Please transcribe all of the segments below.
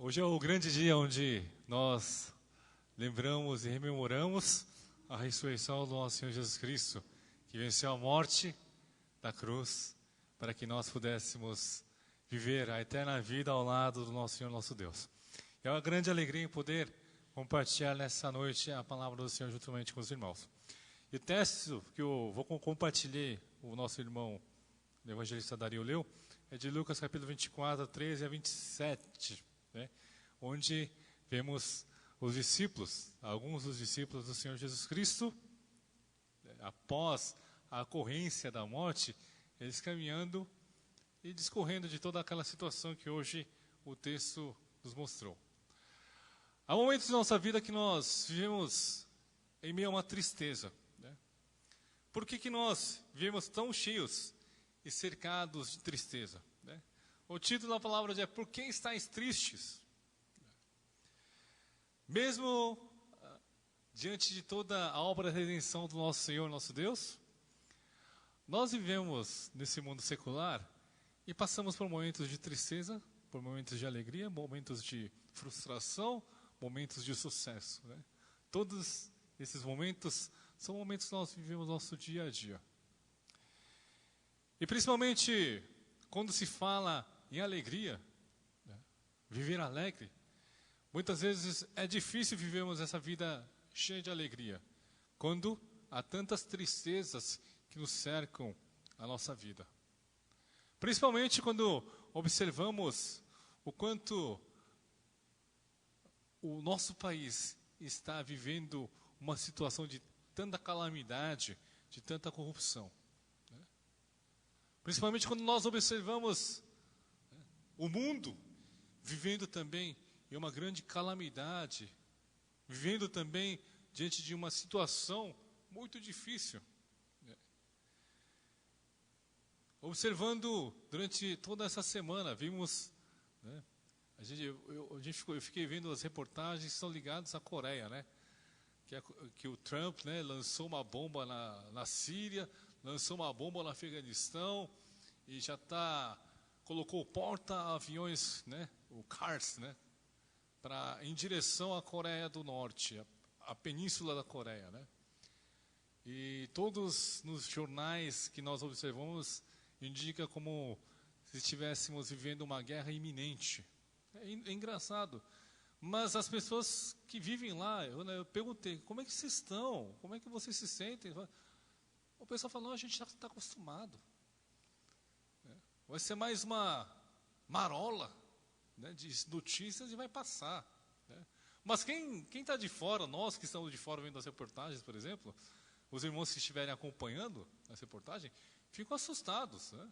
Hoje é o grande dia onde nós lembramos e rememoramos a ressurreição do nosso Senhor Jesus Cristo, que venceu a morte da cruz, para que nós pudéssemos viver a eterna vida ao lado do nosso Senhor, nosso Deus. É uma grande alegria em poder compartilhar nessa noite a palavra do Senhor juntamente com os irmãos. E o texto que eu vou compartilhar, o nosso irmão, o evangelista Dario leu, é de Lucas capítulo 24, 13 a 27, né? Onde vemos os discípulos, alguns dos discípulos do Senhor Jesus Cristo, após a ocorrência da morte, eles caminhando e discorrendo de toda aquela situação que hoje o texto nos mostrou. Há momentos da nossa vida que nós vivemos em meio a uma tristeza, né? Por que nós vivemos tão cheios e cercados de tristeza, né? O título da palavra é Por que estáis tristes? Mesmo diante de toda a obra da redenção do nosso Senhor, nosso Deus, nós vivemos nesse mundo secular e passamos por momentos de tristeza, por momentos de alegria, momentos de frustração, momentos de sucesso, né? Todos esses momentos são momentos que nós vivemos no nosso dia a dia. E principalmente quando se fala em alegria, né? Viver alegre, muitas vezes é difícil vivermos essa vida cheia de alegria, quando há tantas tristezas que nos cercam a nossa vida. Principalmente quando observamos o quanto o nosso país está vivendo uma situação de tanta calamidade, de tanta corrupção, né? Principalmente quando nós observamos, né, o mundo vivendo também em uma grande calamidade, vivendo também diante de uma situação muito difícil, né? Observando durante toda essa semana, vimos, né, eu fiquei vendo as reportagens que são ligadas à Coreia, né? Que o Trump, né, lançou uma bomba na Síria, lançou uma bomba no Afeganistão e já colocou o porta-aviões, né, o CARS, né, em direção à Coreia do Norte, a península da Coreia, né? E todos nos jornais que nós observamos indica como se estivéssemos vivendo uma guerra iminente. É engraçado. Mas as pessoas que vivem lá, eu perguntei, como é que vocês estão? Como é que vocês se sentem? O pessoal falou, não, a gente já está acostumado. Vai ser mais uma marola, né, de notícias e vai passar, né? Mas quem está de fora, nós que estamos de fora vendo as reportagens, por exemplo, os irmãos que estiverem acompanhando as reportagens, ficam assustados, né?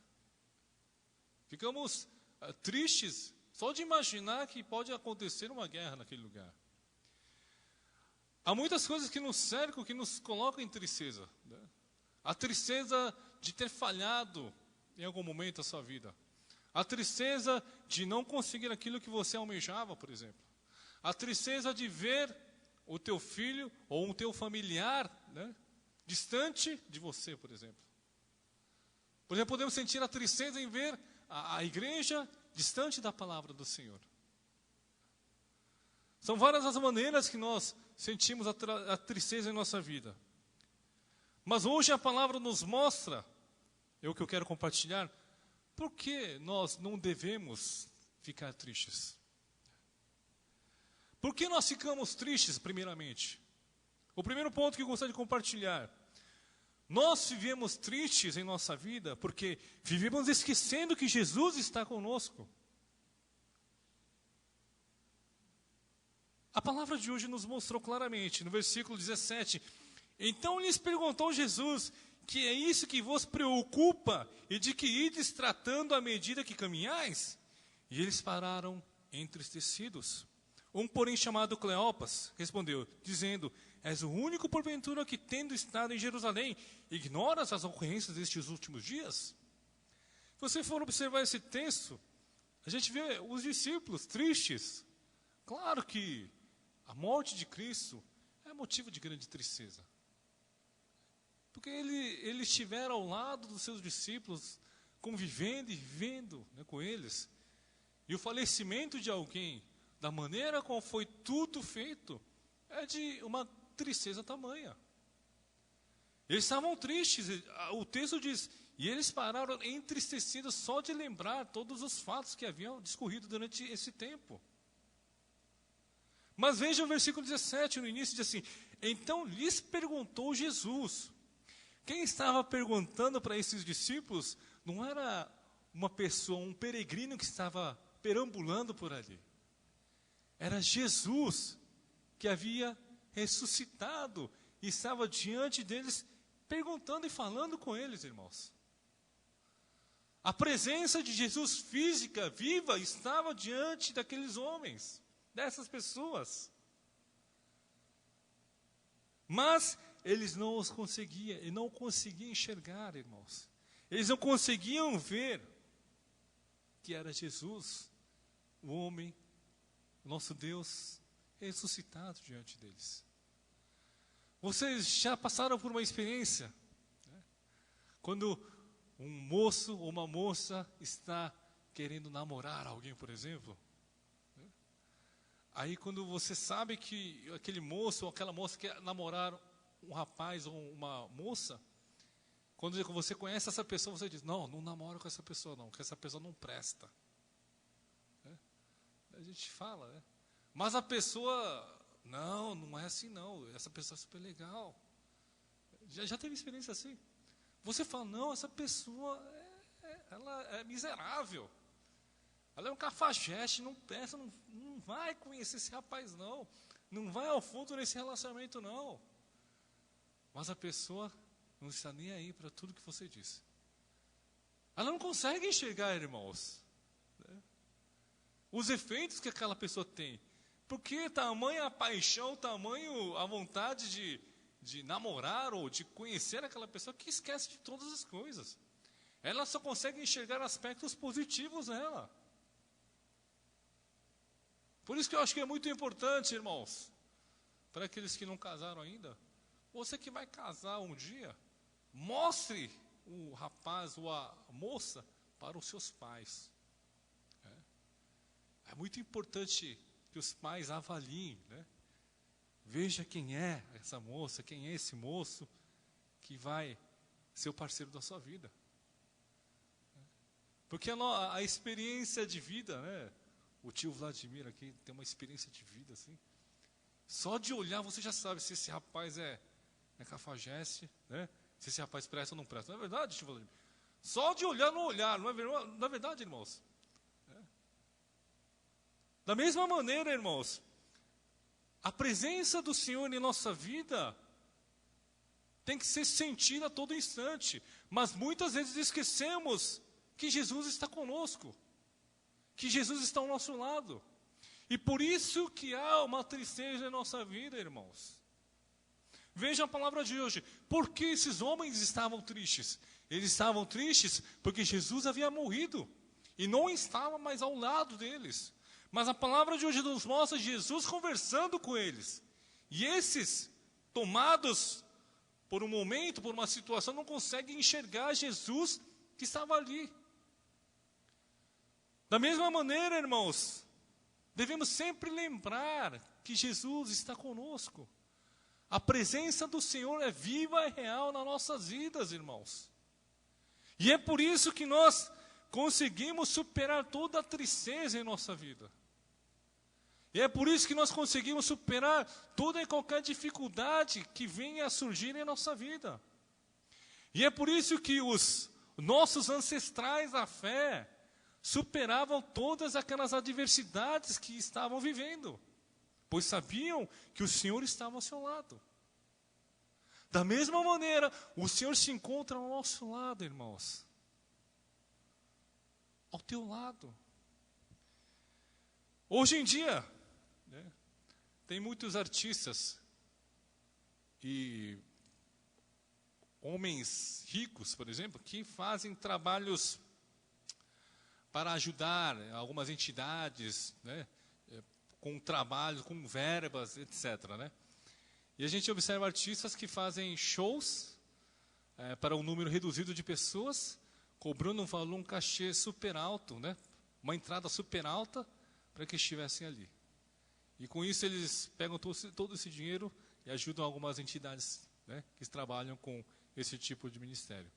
Ficamos tristes só de imaginar que pode acontecer uma guerra naquele lugar. Há muitas coisas que nos cercam, que nos colocam em tristeza, né? A tristeza de ter falhado em algum momento da sua vida. A tristeza de não conseguir aquilo que você almejava, por exemplo. A tristeza de ver o teu filho ou um teu familiar, né, distante de você, por exemplo. Por exemplo, podemos sentir a tristeza em ver a igreja distante da palavra do Senhor. São várias as maneiras que nós sentimos a tristeza em nossa vida. Mas hoje a palavra nos mostra, é o que eu quero compartilhar, por que nós não devemos ficar tristes? Por que nós ficamos tristes, primeiramente? O primeiro ponto que eu gostaria de compartilhar. Nós vivemos tristes em nossa vida porque vivemos esquecendo que Jesus está conosco. A palavra de hoje nos mostrou claramente, no versículo 17. Então lhes perguntou Jesus, que é isso que vos preocupa e de que ides tratando à medida que caminhais? E eles pararam entristecidos. Um, porém, chamado Cleopas, respondeu, dizendo, és o único porventura que, tendo estado em Jerusalém, ignoras as ocorrências destes últimos dias? Se você for observar esse texto, a gente vê os discípulos tristes. Claro que a morte de Cristo é motivo de grande tristeza. Porque eles estiveram ao lado dos seus discípulos, convivendo e vivendo, né, com eles. E o falecimento de alguém da maneira como foi tudo feito, é de uma tristeza tamanha. Eles estavam tristes, o texto diz, e eles pararam entristecidos só de lembrar todos os fatos que haviam discorrido durante esse tempo. Mas veja o versículo 17, no início diz assim, então lhes perguntou Jesus. Quem estava perguntando para esses discípulos não era uma pessoa, um peregrino que estava perambulando por ali. Era Jesus que havia ressuscitado e estava diante deles perguntando e falando com eles, irmãos. A presença de Jesus física, viva, estava diante daqueles homens, dessas pessoas. Mas eles não os conseguiam enxergar, irmãos. Eles não conseguiam ver que era Jesus, o homem, nosso Deus, ressuscitado diante deles. Vocês já passaram por uma experiência, né? Quando um moço ou uma moça está querendo namorar alguém, por exemplo, né? Aí quando você sabe que aquele moço ou aquela moça quer namorar um rapaz ou uma moça, quando você conhece essa pessoa, você diz, não namoro com essa pessoa não, que essa pessoa não presta. Né? A gente fala, né? Mas a pessoa, não é assim não, essa pessoa é super legal. Já teve experiência assim? Você fala, não, essa pessoa, ela é miserável. Ela é um cafajeste, não presta, não vai conhecer esse rapaz não. Não vai ao fundo nesse relacionamento não. Mas a pessoa não está nem aí para tudo que você disse. Ela não consegue enxergar, irmãos, né? Os efeitos que aquela pessoa tem. Porque tamanha a paixão, tamanho a vontade de namorar ou de conhecer aquela pessoa que esquece de todas as coisas. Ela só consegue enxergar aspectos positivos nela. Por isso que eu acho que é muito importante, irmãos, para aqueles que não casaram ainda, você que vai casar um dia, mostre o rapaz ou a moça para os seus pais. É muito importante que os pais avaliem, né? Veja quem é essa moça, quem é esse moço que vai ser o parceiro da sua vida. Porque a experiência de vida, né? O tio Vladimir aqui tem uma experiência de vida assim. Só de olhar você já sabe se esse rapaz é cafajeste, né? Se esse rapaz presta ou não presta. Não é verdade, tio Vladimir? Só de olhar no olhar, não é verdade, irmãos? Da mesma maneira, irmãos, a presença do Senhor em nossa vida tem que ser sentida a todo instante. Mas muitas vezes esquecemos que Jesus está conosco, que Jesus está ao nosso lado. E por isso que há uma tristeza em nossa vida, irmãos. Veja a palavra de hoje. Por que esses homens estavam tristes? Eles estavam tristes porque Jesus havia morrido e não estava mais ao lado deles. Mas a palavra de hoje nos mostra Jesus conversando com eles. E esses, tomados por um momento, por uma situação, não conseguem enxergar Jesus que estava ali. Da mesma maneira, irmãos, devemos sempre lembrar que Jesus está conosco. A presença do Senhor é viva e real nas nossas vidas, irmãos. E é por isso que nós conseguimos superar toda a tristeza em nossa vida. E é por isso que nós conseguimos superar toda e qualquer dificuldade que venha a surgir em nossa vida. E é por isso que os nossos ancestrais da fé superavam todas aquelas adversidades que estavam vivendo, pois sabiam que o Senhor estava ao seu lado. Da mesma maneira, o Senhor se encontra ao nosso lado, irmãos. Ao teu lado. Hoje em dia, né, tem muitos artistas e homens ricos, por exemplo, que fazem trabalhos para ajudar algumas entidades, né, com trabalho, com verbas, etc., né? E a gente observa artistas que fazem shows para um número reduzido de pessoas, cobrando um cachê super alto, né? Uma entrada super alta para que estivessem ali. E com isso eles pegam todo esse dinheiro e ajudam algumas entidades, né, que trabalham com esse tipo de ministério.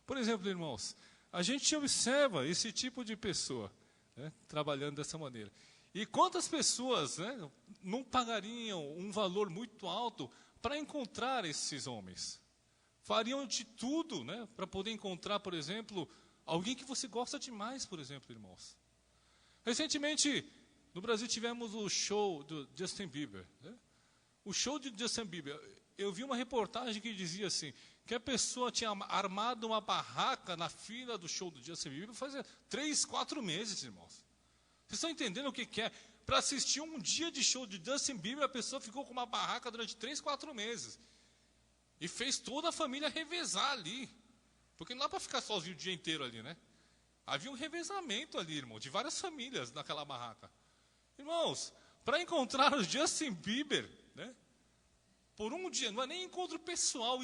Por exemplo, irmãos, a gente observa esse tipo de pessoa, né, trabalhando dessa maneira. E quantas pessoas, né, não pagariam um valor muito alto para encontrar esses homens? Fariam de tudo, né, para poder encontrar, por exemplo, alguém que você gosta demais, por exemplo, irmãos. Recentemente, no Brasil, tivemos o show do Justin Bieber, né? O show de Justin Bieber, eu vi uma reportagem que dizia assim, que a pessoa tinha armado uma barraca na fila do show do Justin Bieber fazia 3, 4 meses, irmãos. Vocês estão entendendo o que é? Para assistir um dia de show de Justin Bieber, a pessoa ficou com uma barraca durante 3, 4 meses. E fez toda a família revezar ali. Porque não dá para ficar sozinho o dia inteiro ali, né? Havia um revezamento ali, irmão, de várias famílias naquela barraca. Irmãos, para encontrar o Justin Bieber, né, por um dia, não é nem encontro pessoal,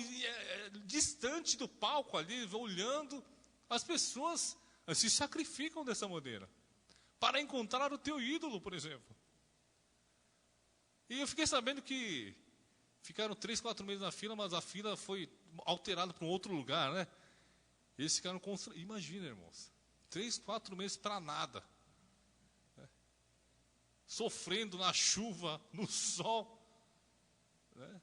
distante do palco ali, olhando, as pessoas se sacrificam dessa maneira, para encontrar o teu ídolo, por exemplo. E eu fiquei sabendo que ficaram 3, 4 meses na fila, mas a fila foi alterada para um outro lugar, né? Eles ficaram imagina, irmãos, 3, 4 meses para nada. Sofrendo na chuva, no sol, né,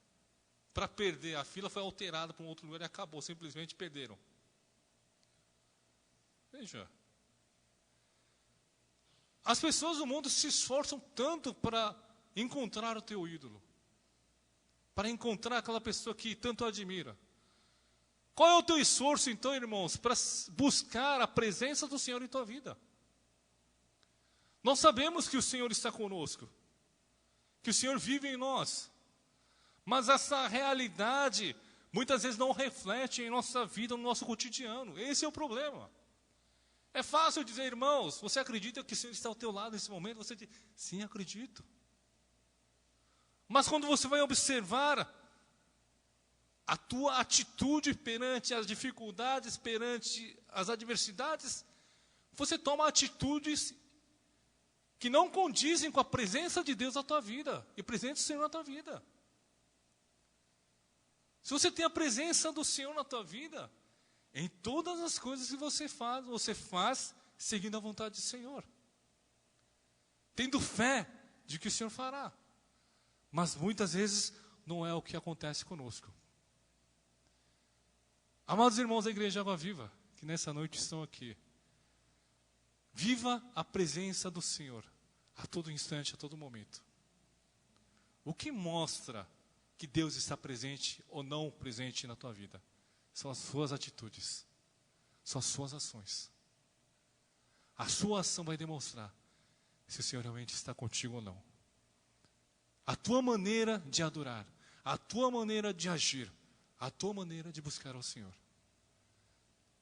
para perder. A fila foi alterada para um outro lugar e acabou, simplesmente perderam. Veja, as pessoas do mundo se esforçam tanto para encontrar o teu ídolo, para encontrar aquela pessoa que tanto admira. Qual é o teu esforço, então, irmãos, para buscar a presença do Senhor em tua vida? Nós sabemos que o Senhor está conosco, que o Senhor vive em nós, mas essa realidade muitas vezes não reflete em nossa vida, no nosso cotidiano. Esse é o problema. É fácil dizer, irmãos, você acredita que o Senhor está ao teu lado nesse momento? Você diz, sim, acredito. Mas quando você vai observar a tua atitude perante as dificuldades, perante as adversidades, você toma atitudes que não condizem com a presença de Deus na tua vida, e a presença do Senhor na tua vida. Se você tem a presença do Senhor na tua vida, em todas as coisas que você faz seguindo a vontade do Senhor. Tendo fé de que o Senhor fará. Mas muitas vezes não é o que acontece conosco. Amados irmãos da Igreja Água Viva, que nessa noite estão aqui, viva a presença do Senhor, a todo instante, a todo momento. O que mostra que Deus está presente ou não presente na tua vida? São as suas atitudes, são as suas ações. A sua ação vai demonstrar se o Senhor realmente está contigo ou não. A tua maneira de adorar, a tua maneira de agir, a tua maneira de buscar ao Senhor.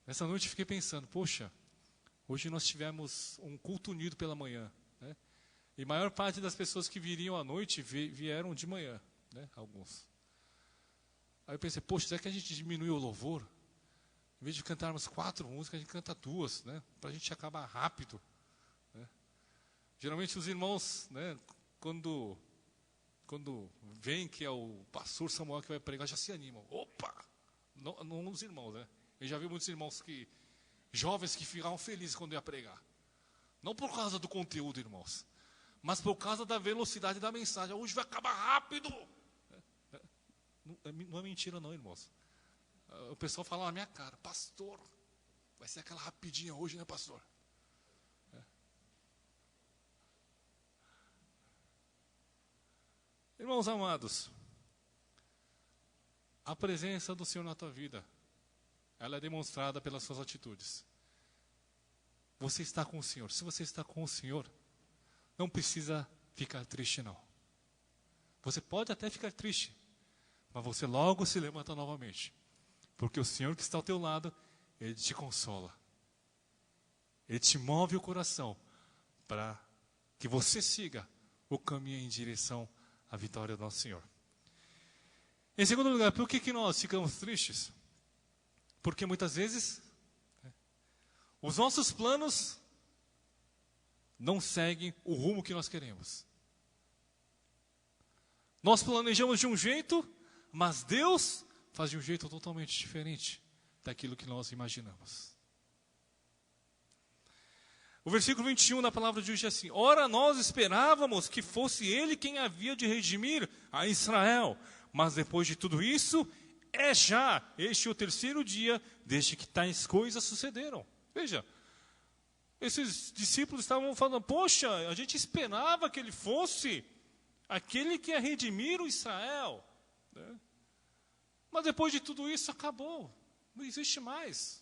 Nessa noite fiquei pensando, poxa, hoje nós tivemos um culto unido pela manhã, né? E a maior parte das pessoas que viriam à noite vieram de manhã, né? Alguns. Aí eu pensei, poxa, será que a gente diminui o louvor? Em vez de cantarmos 4 músicas, a gente canta 2, né? Para a gente acabar rápido, né? Geralmente os irmãos, né, quando vem que é o pastor Samuel que vai pregar, já se animam. Opa! Não os irmãos, né? Eu já vi muitos irmãos jovens que ficavam felizes quando ia pregar. Não por causa do conteúdo, irmãos, mas por causa da velocidade da mensagem. Hoje vai acabar rápido. Não é mentira não, irmãos. O pessoal fala na minha cara, pastor, vai ser aquela rapidinha hoje, né, pastor? Irmãos amados, a presença do Senhor na tua vida, ela é demonstrada pelas suas atitudes. Você está com o Senhor. Se você está com o Senhor, não precisa ficar triste, não. Você pode até ficar triste, mas você logo se levanta novamente. Porque o Senhor que está ao teu lado, Ele te consola. Ele te move o coração para que você siga o caminho em direção à vitória do nosso Senhor. Em segundo lugar, por que nós ficamos tristes? Porque muitas vezes os nossos planos não seguem o rumo que nós queremos. Nós planejamos de um jeito, mas Deus faz de um jeito totalmente diferente daquilo que nós imaginamos. O versículo 21 da palavra de hoje é assim: ora, nós esperávamos que fosse Ele quem havia de redimir a Israel, mas depois de tudo isso, é já este o terceiro dia desde que tais coisas sucederam. Veja, esses discípulos estavam falando: poxa, a gente esperava que Ele fosse aquele que ia redimir o Israel, né? Mas depois de tudo isso acabou, não existe mais.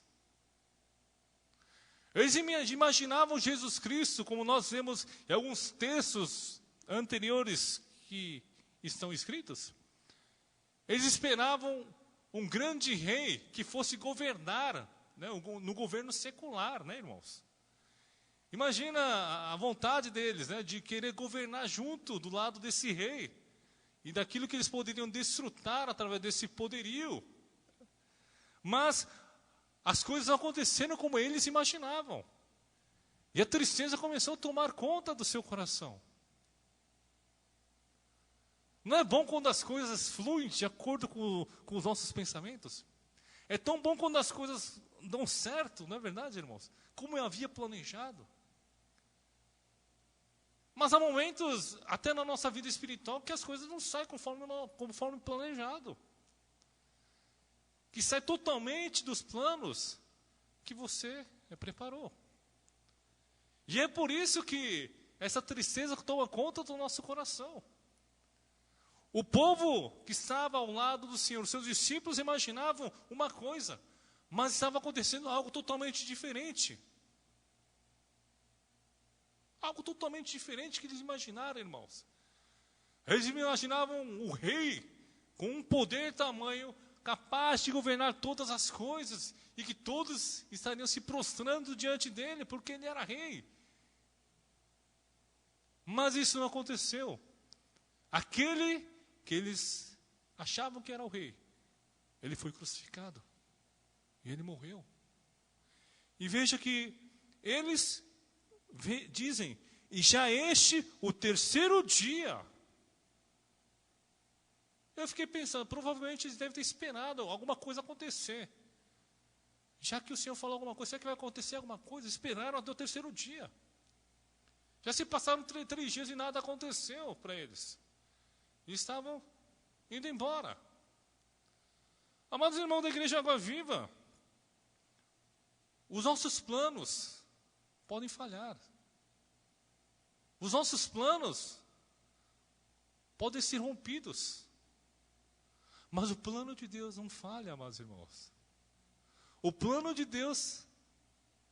Eles imaginavam Jesus Cristo, como nós vemos em alguns textos anteriores que estão escritos. Eles esperavam um grande rei que fosse governar, né, no governo secular, né, irmãos? Imagina a vontade deles, né, de querer governar junto, do lado desse rei, e daquilo que eles poderiam desfrutar através desse poderio. Mas as coisas aconteceram como eles imaginavam. E a tristeza começou a tomar conta do seu coração. Não é bom quando as coisas fluem de acordo com os nossos pensamentos? É tão bom quando as coisas dão certo, não é verdade, irmãos? Como eu havia planejado. Mas há momentos, até na nossa vida espiritual, que as coisas não saem conforme planejado. Que sai totalmente dos planos que você preparou. E é por isso que essa tristeza toma conta do nosso coração. O povo que estava ao lado do Senhor, seus discípulos imaginavam uma coisa, mas estava acontecendo algo totalmente diferente. Algo totalmente diferente que eles imaginaram, irmãos. Eles imaginavam o rei com um poder tamanho, capaz de governar todas as coisas, e que todos estariam se prostrando diante dele, porque ele era rei. Mas isso não aconteceu. Aquele que eles achavam que era o rei, ele foi crucificado, e ele morreu. E veja que eles dizem: e já este o terceiro dia. Eu fiquei pensando, provavelmente eles devem ter esperado alguma coisa acontecer. Já que o Senhor falou alguma coisa, será que vai acontecer alguma coisa? Esperaram até o terceiro dia. Já se passaram 3 dias e nada aconteceu para eles. E estavam indo embora. Amados irmãos da Igreja Água Viva, os nossos planos podem falhar. Os nossos planos podem ser rompidos. Mas o plano de Deus não falha, amados irmãos. O plano de Deus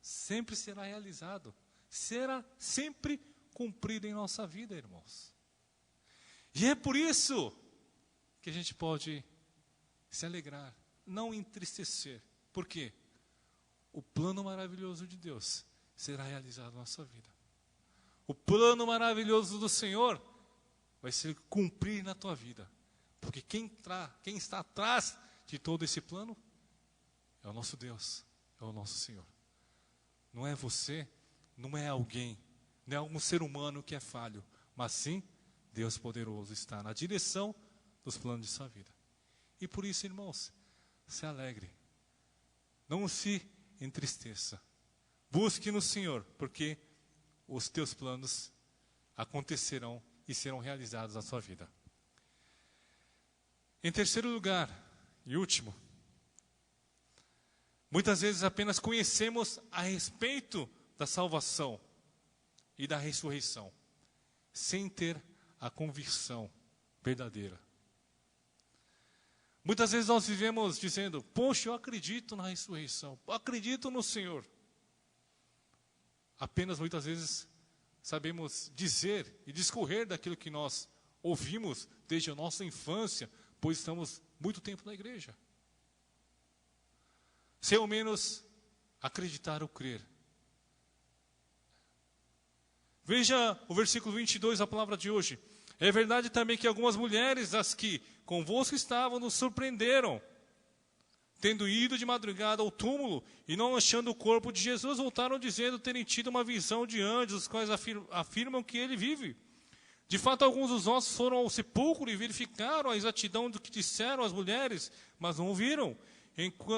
sempre será realizado. Será sempre cumprido em nossa vida, irmãos. E é por isso que a gente pode se alegrar, não entristecer. Por quê? O plano maravilhoso de Deus será realizado na nossa vida. O plano maravilhoso do Senhor vai se cumprir na tua vida. Porque quem está atrás de todo esse plano é o nosso Deus, é o nosso Senhor. Não é você, não é alguém, não é algum ser humano que é falho, mas sim Deus poderoso está na direção dos planos de sua vida. E por isso, irmãos, se alegre. Não se entristeça. Busque no Senhor, porque os teus planos acontecerão e serão realizados na sua vida. Em terceiro lugar, e último, muitas vezes apenas conhecemos a respeito da salvação e da ressurreição, sem ter a convicção verdadeira. Muitas vezes nós vivemos dizendo: poxa, eu acredito na ressurreição, eu acredito no Senhor. Apenas muitas vezes sabemos dizer e discorrer daquilo que nós ouvimos desde a nossa infância, pois estamos muito tempo na igreja. Sem ao menos acreditar ou crer. Veja o versículo 22 da palavra de hoje. É verdade também que algumas mulheres, as que convosco estavam, nos surpreenderam, tendo ido de madrugada ao túmulo e não achando o corpo de Jesus, voltaram dizendo terem tido uma visão de anjos, os quais afirmam que ele vive. De fato, alguns dos nossos foram ao sepulcro e verificaram a exatidão do que disseram as mulheres, mas não ouviram.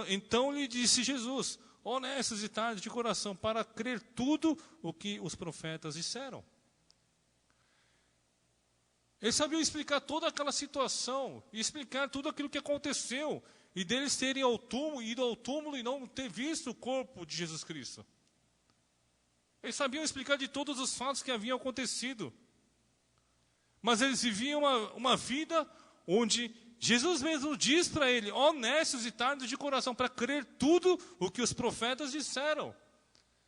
Então lhe disse Jesus: honestos e tardos de coração, para crer tudo o que os profetas disseram. Eles sabiam explicar toda aquela situação, e explicar tudo aquilo que aconteceu, e deles terem ido ao túmulo e não ter visto o corpo de Jesus Cristo. Eles sabiam explicar de todos os fatos que haviam acontecido. Mas eles viviam uma vida onde Jesus mesmo diz para ele: honestos e tardos de coração, para crer tudo o que os profetas disseram.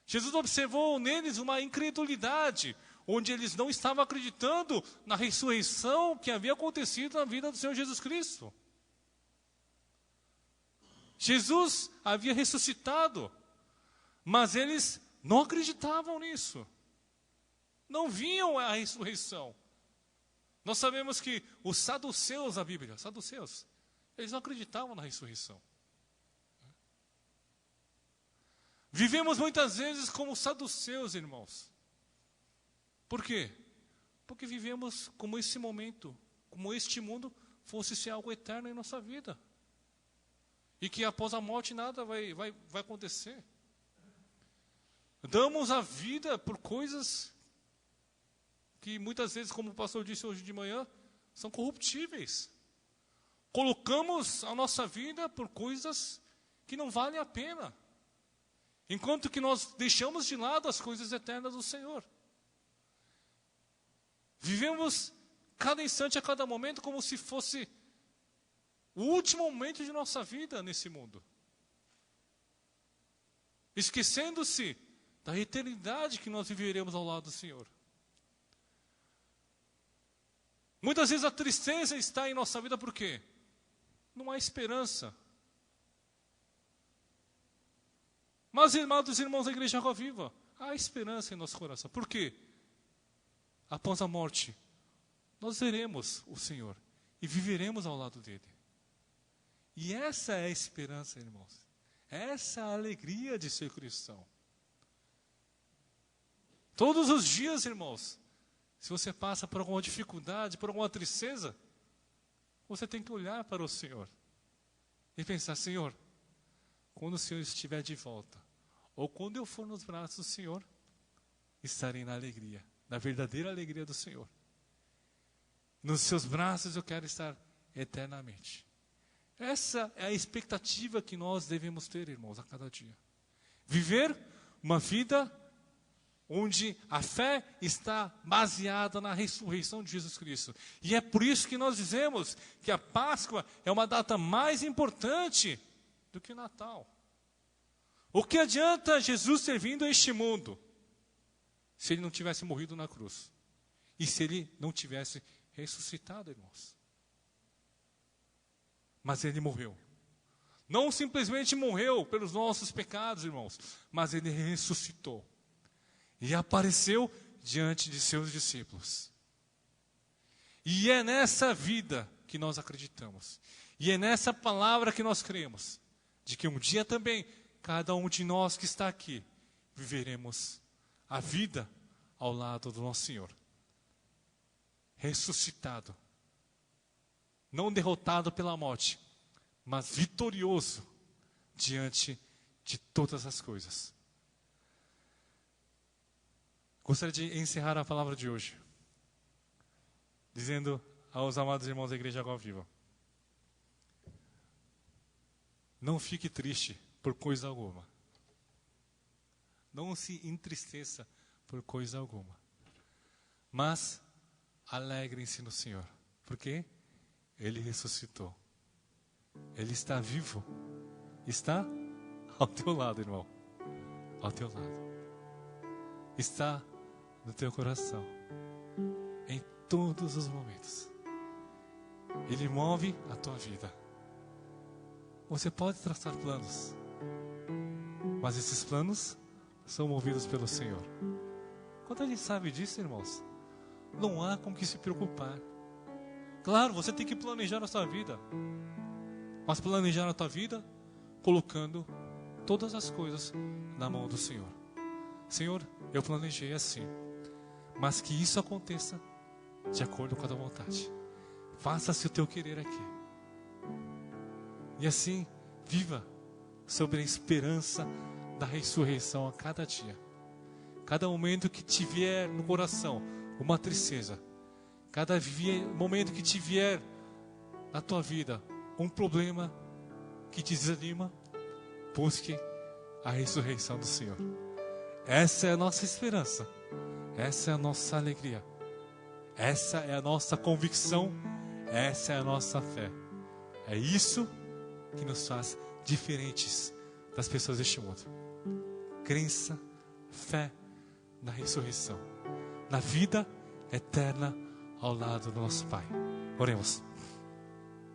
Jesus observou neles uma incredulidade, onde eles não estavam acreditando na ressurreição que havia acontecido na vida do Senhor Jesus Cristo. Jesus havia ressuscitado, mas eles não acreditavam nisso. Não viam a ressurreição. Nós sabemos que os saduceus da Bíblia, eles não acreditavam na ressurreição. Vivemos muitas vezes como saduceus, irmãos. Por quê? Porque vivemos como esse momento, como este mundo fosse ser algo eterno em nossa vida. E que após a morte nada vai acontecer. Damos a vida por coisas que muitas vezes, como o pastor disse hoje de manhã, são corruptíveis. Colocamos a nossa vida por coisas que não valem a pena. Enquanto que nós deixamos de lado as coisas eternas do Senhor. Vivemos cada instante, a cada momento, como se fosse o último momento de nossa vida nesse mundo. Esquecendo-se da eternidade que nós viveremos ao lado do Senhor. Muitas vezes a tristeza está em nossa vida por quê? Não há esperança. Mas, amados irmãos da Igreja Água Viva, há esperança em nosso coração. Por quê? Após a morte, nós veremos o Senhor e viveremos ao lado dele. E essa é a esperança, irmãos. Essa é a alegria de ser cristão. Todos os dias, irmãos, se você passa por alguma dificuldade, por alguma tristeza, você tem que olhar para o Senhor e pensar: Senhor, quando o Senhor estiver de volta, ou quando eu for nos braços do Senhor, estarei na alegria, na verdadeira alegria do Senhor. Nos seus braços eu quero estar eternamente. Essa é a expectativa que nós devemos ter, irmãos, a cada dia. Viver uma vida onde a fé está baseada na ressurreição de Jesus Cristo. E é por isso que nós dizemos que a Páscoa é uma data mais importante do que o Natal. O que adianta Jesus ter vindo a este mundo se ele não tivesse morrido na cruz? E se ele não tivesse ressuscitado, irmãos? Mas ele morreu. Não simplesmente morreu pelos nossos pecados, irmãos, mas ele ressuscitou. E apareceu diante de seus discípulos. E é nessa vida que nós acreditamos. E é nessa palavra que nós cremos. De que um dia também, cada um de nós que está aqui, viveremos a vida ao lado do nosso Senhor. Ressuscitado. Não derrotado pela morte, mas vitorioso diante de todas as coisas. Gostaria de encerrar a palavra de hoje, dizendo aos amados irmãos da Igreja Água Viva: não fique triste por coisa alguma. Não se entristeça por coisa alguma. Mas alegrem-se no Senhor, porque Ele ressuscitou. Ele está vivo. Está ao teu lado, irmão. Ao teu lado. Está no teu coração. Em todos os momentos. Ele move a tua vida. Você pode traçar planos, mas esses planos são movidos pelo Senhor. Quando a gente sabe disso, irmãos, não há com que se preocupar. Claro, você tem que planejar a sua vida, mas planejar a tua vida colocando todas as coisas na mão do Senhor. Senhor, eu planejei assim, mas que isso aconteça de acordo com a tua vontade. Faça-se o teu querer aqui. E assim, viva sobre a esperança da ressurreição a cada dia. Cada momento que te vier no coração uma tristeza, cada momento que te vier na tua vida um problema que te desanima, busque a ressurreição do Senhor. Essa é a nossa esperança, essa é a nossa alegria, essa é a nossa convicção, essa é a nossa fé. É isso que nos faz diferentes das pessoas deste mundo. Crença, fé na ressurreição, na vida eterna ao lado do nosso Pai. Oremos.